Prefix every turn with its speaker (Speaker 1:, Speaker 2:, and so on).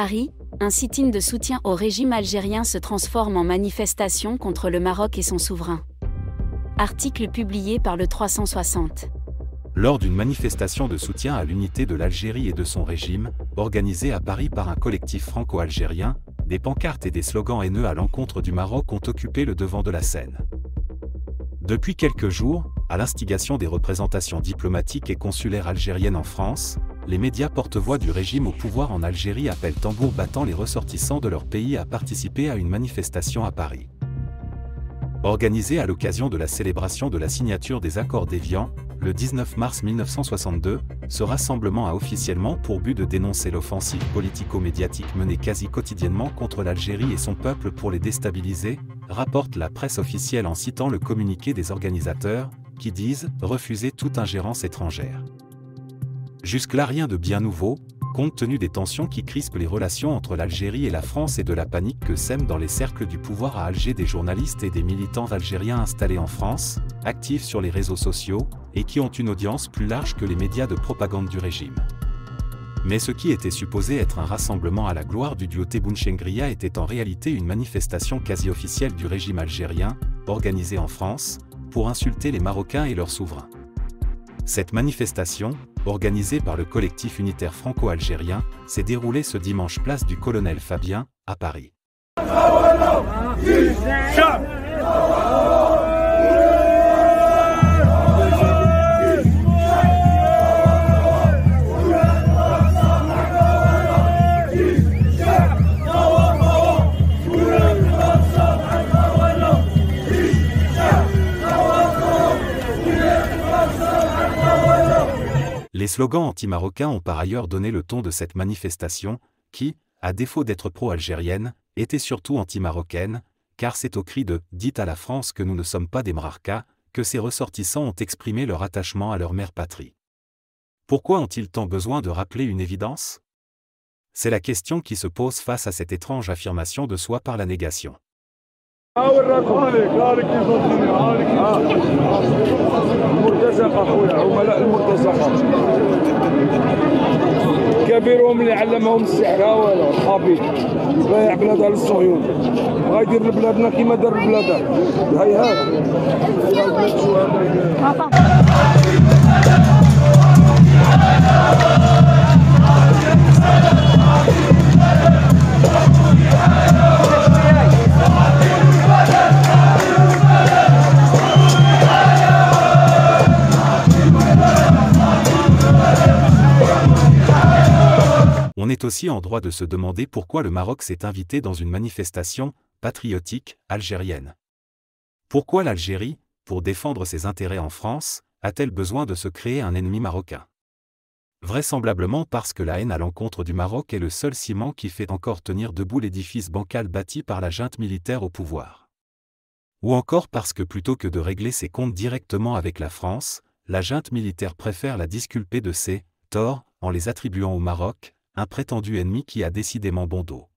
Speaker 1: Paris, un sit-in de soutien au régime algérien se transforme en manifestation contre le Maroc et son souverain. Article publié par le 360.
Speaker 2: Lors d'une manifestation de soutien à l'unité de l'Algérie et de son régime, organisée à Paris par un collectif franco-algérien, des pancartes et des slogans haineux à l'encontre du Maroc ont occupé le devant de la scène. Depuis quelques jours, à l'instigation des représentations diplomatiques et consulaires algériennes en France, les médias porte-voix du régime au pouvoir en Algérie appellent tambour battant les ressortissants de leur pays à participer à une manifestation à Paris. Organisée à l'occasion de la célébration de la signature des accords d'Évian, le 19 mars 1962, ce rassemblement a officiellement pour but de dénoncer l'offensive politico-médiatique menée quasi quotidiennement contre l'Algérie et son peuple pour les déstabiliser, rapporte la presse officielle en citant le communiqué des organisateurs, qui disent « refuser toute ingérence étrangère ». Jusque-là rien de bien nouveau, compte tenu des tensions qui crispent les relations entre l'Algérie et la France et de la panique que sèment dans les cercles du pouvoir à Alger des journalistes et des militants algériens installés en France, actifs sur les réseaux sociaux, et qui ont une audience plus large que les médias de propagande du régime. Mais ce qui était supposé être un rassemblement à la gloire du duo Tebboune-Chengria était en réalité une manifestation quasi officielle du régime algérien, organisée en France, pour insulter les Marocains et leurs souverains. Cette manifestation, organisée par le collectif unitaire franco-algérien, s'est déroulée ce dimanche place du Colonel Fabien, à Paris. Les slogans anti-marocains ont par ailleurs donné le ton de cette manifestation, qui, à défaut d'être pro-algérienne, était surtout anti-marocaine, car c'est au cri de « Dites à la France que nous ne sommes pas des mrarkas » que ces ressortissants ont exprimé leur attachement à leur mère patrie. Pourquoi ont-ils tant besoin de rappeler une évidence? C'est la question qui se pose face à cette étrange affirmation de soi par la négation.
Speaker 3: كبيرهم اللي علمهم السحر والو الخبيث بايع بلادها للصهيون غايدير لبلادنا كيما دار بلادها هيهات
Speaker 2: On est aussi en droit de se demander pourquoi le Maroc s'est invité dans une manifestation patriotique algérienne. Pourquoi l'Algérie, pour défendre ses intérêts en France, a-t-elle besoin de se créer un ennemi marocain? Vraisemblablement parce que la haine à l'encontre du Maroc est le seul ciment qui fait encore tenir debout l'édifice bancal bâti par la junte militaire au pouvoir. Ou encore parce que plutôt que de régler ses comptes directement avec la France, la junte militaire préfère la disculper de ses torts en les attribuant au Maroc, un prétendu ennemi qui a décidément bon dos.